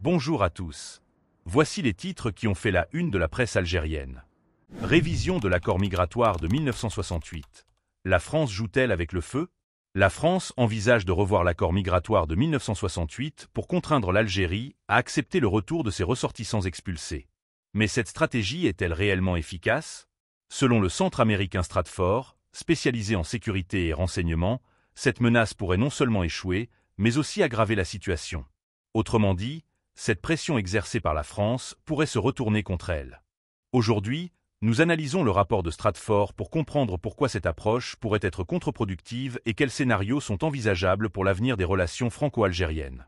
Bonjour à tous. Voici les titres qui ont fait la une de la presse algérienne. Révision de l'accord migratoire de 1968. La France joue-t-elle avec le feu? La France envisage de revoir l'accord migratoire de 1968 pour contraindre l'Algérie à accepter le retour de ses ressortissants expulsés. Mais cette stratégie est-elle réellement efficace? Selon le centre américain Stratfor, spécialisé en sécurité et renseignement, cette menace pourrait non seulement échouer, mais aussi aggraver la situation. Autrement dit, cette pression exercée par la France pourrait se retourner contre elle. Aujourd'hui, nous analysons le rapport de Stratfor pour comprendre pourquoi cette approche pourrait être contre-productive et quels scénarios sont envisageables pour l'avenir des relations franco-algériennes.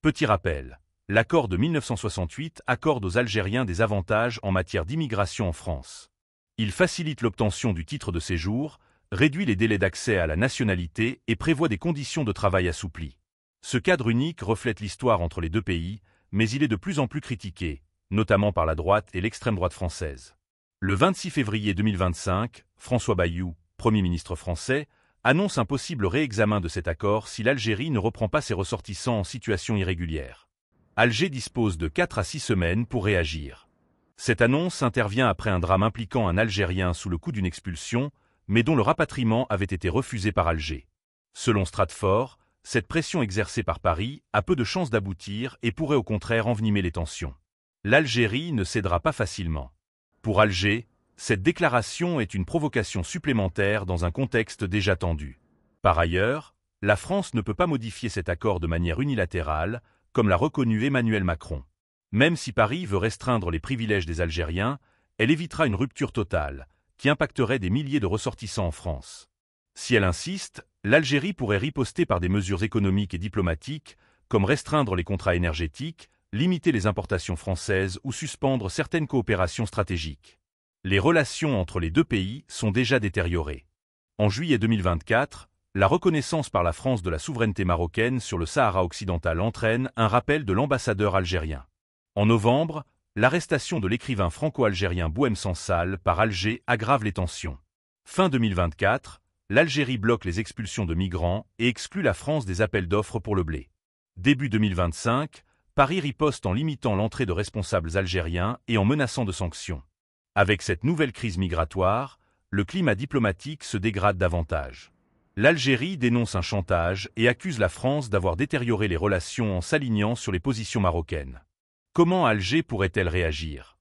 Petit rappel, l'accord de 1968 accorde aux Algériens des avantages en matière d'immigration en France. Il facilite l'obtention du titre de séjour, réduit les délais d'accès à la nationalité et prévoit des conditions de travail assouplies. Ce cadre unique reflète l'histoire entre les deux pays, mais il est de plus en plus critiqué, notamment par la droite et l'extrême droite française. Le 26 février 2025, François Bayrou, Premier ministre français, annonce un possible réexamen de cet accord si l'Algérie ne reprend pas ses ressortissants en situation irrégulière. Alger dispose de 4 à 6 semaines pour réagir. Cette annonce intervient après un drame impliquant un Algérien sous le coup d'une expulsion, mais dont le rapatriement avait été refusé par Alger. Selon Stratfor, cette pression exercée par Paris a peu de chances d'aboutir et pourrait au contraire envenimer les tensions. L'Algérie ne cédera pas facilement. Pour Alger, cette déclaration est une provocation supplémentaire dans un contexte déjà tendu. Par ailleurs, la France ne peut pas modifier cet accord de manière unilatérale, comme l'a reconnu Emmanuel Macron. Même si Paris veut restreindre les privilèges des Algériens, elle évitera une rupture totale, qui impacterait des milliers de ressortissants en France. Si elle insiste, l'Algérie pourrait riposter par des mesures économiques et diplomatiques, comme restreindre les contrats énergétiques, limiter les importations françaises ou suspendre certaines coopérations stratégiques. Les relations entre les deux pays sont déjà détériorées. En juillet 2024, la reconnaissance par la France de la souveraineté marocaine sur le Sahara occidental entraîne un rappel de l'ambassadeur algérien. En novembre, l'arrestation de l'écrivain franco-algérien Bouhem Sansal par Alger aggrave les tensions. Fin 2024, l'Algérie bloque les expulsions de migrants et exclut la France des appels d'offres pour le blé. Début 2025, Paris riposte en limitant l'entrée de responsables algériens et en menaçant de sanctions. Avec cette nouvelle crise migratoire, le climat diplomatique se dégrade davantage. L'Algérie dénonce un chantage et accuse la France d'avoir détérioré les relations en s'alignant sur les positions marocaines. Comment Alger pourrait-elle réagir?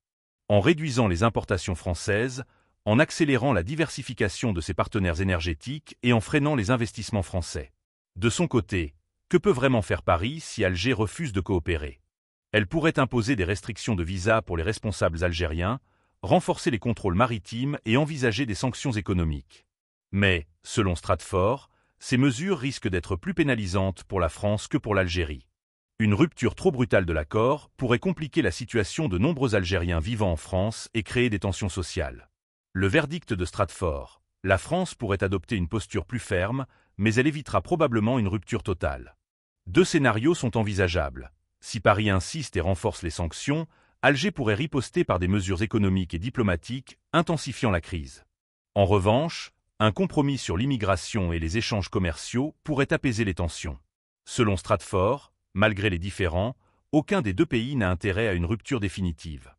En réduisant les importations françaises, en accélérant la diversification de ses partenaires énergétiques et en freinant les investissements français. De son côté, que peut vraiment faire Paris si Alger refuse de coopérer? Elle pourrait imposer des restrictions de visa pour les responsables algériens, renforcer les contrôles maritimes et envisager des sanctions économiques. Mais, selon Stratfor, ces mesures risquent d'être plus pénalisantes pour la France que pour l'Algérie. Une rupture trop brutale de l'accord pourrait compliquer la situation de nombreux Algériens vivant en France et créer des tensions sociales. Le verdict de Stratfor: la France pourrait adopter une posture plus ferme, mais elle évitera probablement une rupture totale. Deux scénarios sont envisageables. Si Paris insiste et renforce les sanctions, Alger pourrait riposter par des mesures économiques et diplomatiques, intensifiant la crise. En revanche, un compromis sur l'immigration et les échanges commerciaux pourrait apaiser les tensions. Selon Stratfor, malgré les différends, aucun des deux pays n'a intérêt à une rupture définitive.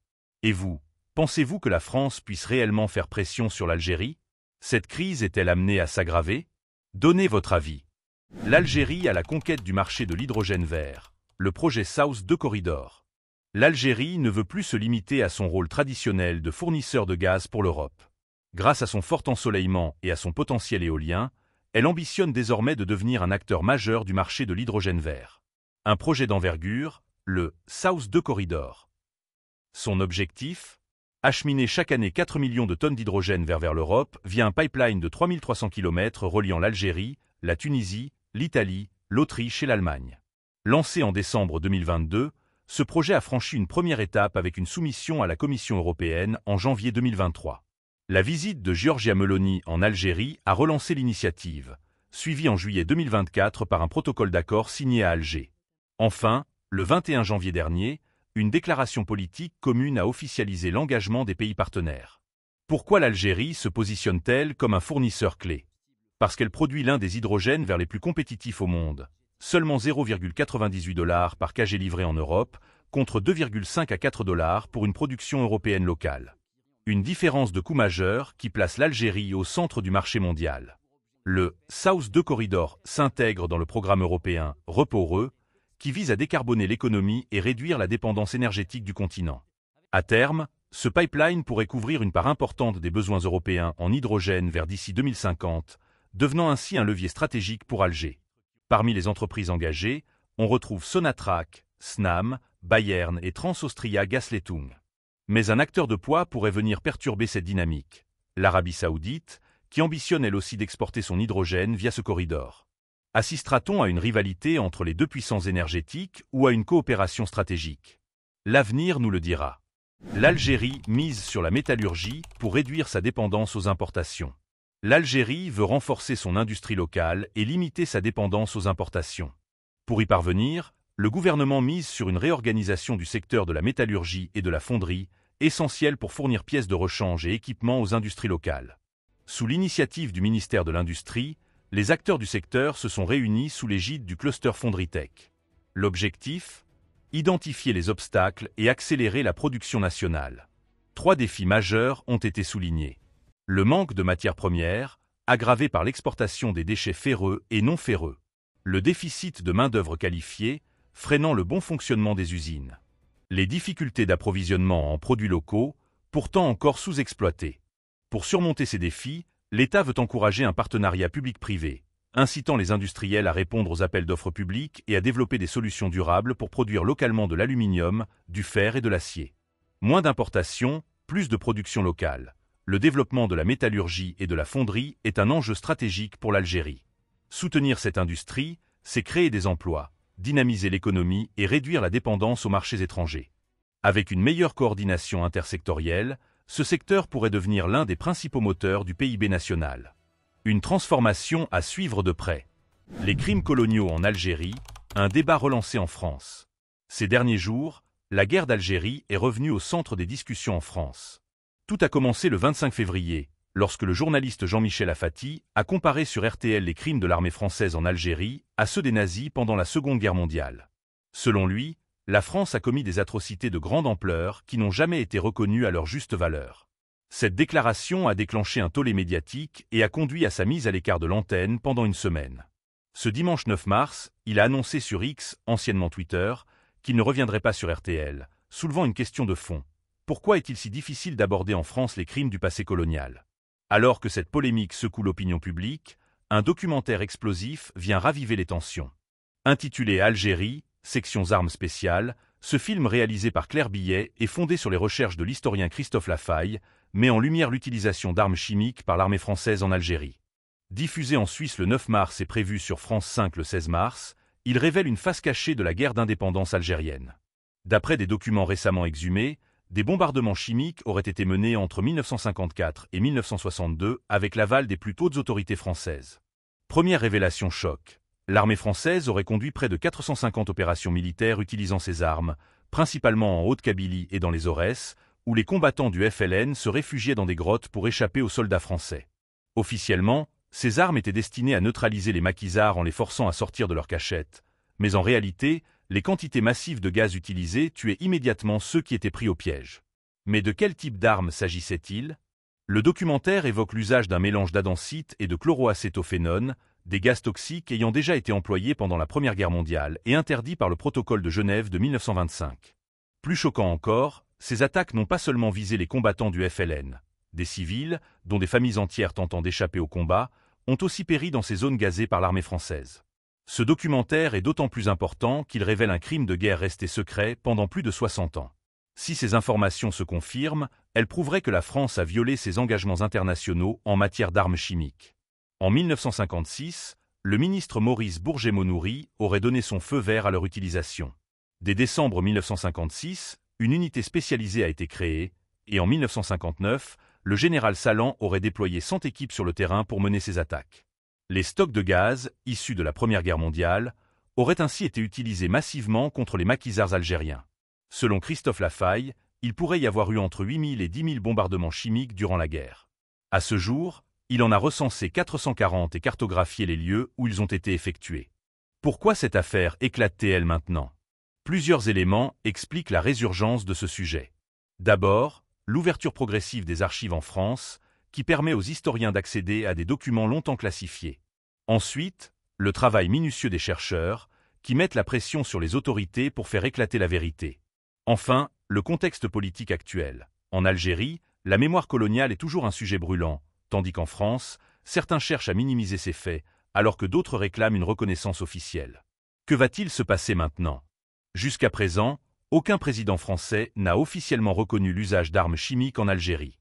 Et vous, pensez-vous que la France puisse réellement faire pression sur l'Algérie? Cette crise est-elle amenée à s'aggraver? Donnez votre avis. L'Algérie à la conquête du marché de l'hydrogène vert, le projet South 2 Corridor. L'Algérie ne veut plus se limiter à son rôle traditionnel de fournisseur de gaz pour l'Europe. Grâce à son fort ensoleillement et à son potentiel éolien, elle ambitionne désormais de devenir un acteur majeur du marché de l'hydrogène vert. Un projet d'envergure, le South 2 Corridor. Son objectif? Acheminer chaque année 4 millions de tonnes d'hydrogène vers l'Europe via un pipeline de 3300 km reliant l'Algérie, la Tunisie, l'Italie, l'Autriche et l'Allemagne. Lancé en décembre 2022, ce projet a franchi une première étape avec une soumission à la Commission européenne en janvier 2023. La visite de Giorgia Meloni en Algérie a relancé l'initiative, suivie en juillet 2024 par un protocole d'accord signé à Alger. Enfin, le 21 janvier dernier, une déclaration politique commune a officialisé l'engagement des pays partenaires. Pourquoi l'Algérie se positionne-t-elle comme un fournisseur clé? Parce qu'elle produit l'un des hydrogènes verts les plus compétitifs au monde. seulement 0,98 $ par kg livré en Europe, contre 2,5 à 4 $ pour une production européenne locale. Une différence de coût majeure qui place l'Algérie au centre du marché mondial. Le South 2 Corridor s'intègre dans le programme européen REPowerEU, qui vise à décarboner l'économie et réduire la dépendance énergétique du continent. À terme, ce pipeline pourrait couvrir une part importante des besoins européens en hydrogène vers d'ici 2050, devenant ainsi un levier stratégique pour Alger. Parmi les entreprises engagées, on retrouve Sonatrach, Snam, Bayern et Trans-Austria Gasleitung. Mais un acteur de poids pourrait venir perturber cette dynamique. L'Arabie Saoudite, qui ambitionne elle aussi d'exporter son hydrogène via ce corridor. Assistera-t-on à une rivalité entre les deux puissances énergétiques ou à une coopération stratégique? L'avenir nous le dira. L'Algérie mise sur la métallurgie pour réduire sa dépendance aux importations. L'Algérie veut renforcer son industrie locale et limiter sa dépendance aux importations. Pour y parvenir, le gouvernement mise sur une réorganisation du secteur de la métallurgie et de la fonderie, essentielle pour fournir pièces de rechange et équipements aux industries locales. Sous l'initiative du ministère de l'Industrie, les acteurs du secteur se sont réunis sous l'égide du cluster Fonderie Tech. L'objectif ? Identifier les obstacles et accélérer la production nationale. 3 défis majeurs ont été soulignés. Le manque de matières premières, aggravé par l'exportation des déchets ferreux et non ferreux. Le déficit de main-d'œuvre qualifiée, freinant le bon fonctionnement des usines. Les difficultés d'approvisionnement en produits locaux, pourtant encore sous-exploités. Pour surmonter ces défis, l'État veut encourager un partenariat public-privé, incitant les industriels à répondre aux appels d'offres publics et à développer des solutions durables pour produire localement de l'aluminium, du fer et de l'acier. Moins d'importations, plus de production locale. Le développement de la métallurgie et de la fonderie est un enjeu stratégique pour l'Algérie. Soutenir cette industrie, c'est créer des emplois, dynamiser l'économie et réduire la dépendance aux marchés étrangers. Avec une meilleure coordination intersectorielle, ce secteur pourrait devenir l'un des principaux moteurs du PIB national. Une transformation à suivre de près. Les crimes coloniaux en Algérie, un débat relancé en France. Ces derniers jours, la guerre d'Algérie est revenue au centre des discussions en France. Tout a commencé le 25 février, lorsque le journaliste Jean-Michel Afati a comparé sur RTL les crimes de l'armée française en Algérie à ceux des nazis pendant la Seconde Guerre mondiale. Selon lui, la France a commis des atrocités de grande ampleur qui n'ont jamais été reconnues à leur juste valeur. Cette déclaration a déclenché un tollé médiatique et a conduit à sa mise à l'écart de l'antenne pendant une semaine. Ce dimanche 9 mars, il a annoncé sur X, anciennement Twitter, qu'il ne reviendrait pas sur RTL, soulevant une question de fond. Pourquoi est-il si difficile d'aborder en France les crimes du passé colonial? Alors que cette polémique secoue l'opinion publique, un documentaire explosif vient raviver les tensions. Intitulé Algérie, sections armes spéciales, ce film réalisé par Claire Billet et fondé sur les recherches de l'historien Christophe Lafaille, met en lumière l'utilisation d'armes chimiques par l'armée française en Algérie. Diffusé en Suisse le 9 mars et prévu sur France 5 le 16 mars, il révèle une face cachée de la guerre d'indépendance algérienne. D'après des documents récemment exhumés, des bombardements chimiques auraient été menés entre 1954 et 1962 avec l'aval des plus hautes autorités françaises. Première révélation choc. L'armée française aurait conduit près de 450 opérations militaires utilisant ces armes, principalement en Haute-Kabylie et dans les Aurès, où les combattants du FLN se réfugiaient dans des grottes pour échapper aux soldats français. Officiellement, ces armes étaient destinées à neutraliser les maquisards en les forçant à sortir de leur cachette, mais en réalité, les quantités massives de gaz utilisées tuaient immédiatement ceux qui étaient pris au piège. Mais de quel type d'armes s'agissait-il? Le documentaire évoque l'usage d'un mélange d'adensite et de chloroacétophénone, des gaz toxiques ayant déjà été employés pendant la Première Guerre mondiale et interdits par le protocole de Genève de 1925. Plus choquant encore, ces attaques n'ont pas seulement visé les combattants du FLN. Des civils, dont des familles entières tentant d'échapper au combat, ont aussi péri dans ces zones gazées par l'armée française. Ce documentaire est d'autant plus important qu'il révèle un crime de guerre resté secret pendant plus de 60 ans. Si ces informations se confirment, elles prouveraient que la France a violé ses engagements internationaux en matière d'armes chimiques. En 1956, le ministre Maurice Bourget-Monoury aurait donné son feu vert à leur utilisation. Dès décembre 1956, une unité spécialisée a été créée, et en 1959, le général Salan aurait déployé 100 équipes sur le terrain pour mener ces attaques. Les stocks de gaz, issus de la Première Guerre mondiale, auraient ainsi été utilisés massivement contre les maquisards algériens. Selon Christophe Lafaille, il pourrait y avoir eu entre 8 000 et 10 000 bombardements chimiques durant la guerre. À ce jour, il en a recensé 440 et cartographié les lieux où ils ont été effectués. Pourquoi cette affaire éclate-t-elle maintenant? Plusieurs éléments expliquent la résurgence de ce sujet. D'abord, l'ouverture progressive des archives en France, qui permet aux historiens d'accéder à des documents longtemps classifiés. Ensuite, le travail minutieux des chercheurs, qui mettent la pression sur les autorités pour faire éclater la vérité. Enfin, le contexte politique actuel. En Algérie, la mémoire coloniale est toujours un sujet brûlant, tandis qu'en France, certains cherchent à minimiser ces faits, alors que d'autres réclament une reconnaissance officielle. Que va-t-il se passer maintenant? Jusqu'à présent, aucun président français n'a officiellement reconnu l'usage d'armes chimiques en Algérie.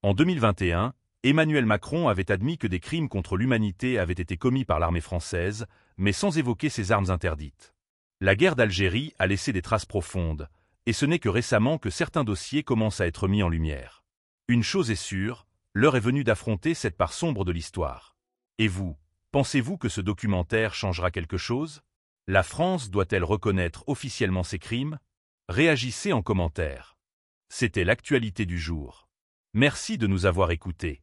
En 2021, Emmanuel Macron avait admis que des crimes contre l'humanité avaient été commis par l'armée française, mais sans évoquer ces armes interdites. La guerre d'Algérie a laissé des traces profondes, et ce n'est que récemment que certains dossiers commencent à être mis en lumière. Une chose est sûre, l'heure est venue d'affronter cette part sombre de l'histoire. Et vous, pensez-vous que ce documentaire changera quelque chose? La France doit-elle reconnaître officiellement ses crimes? Réagissez en commentaire. C'était l'actualité du jour. Merci de nous avoir écoutés.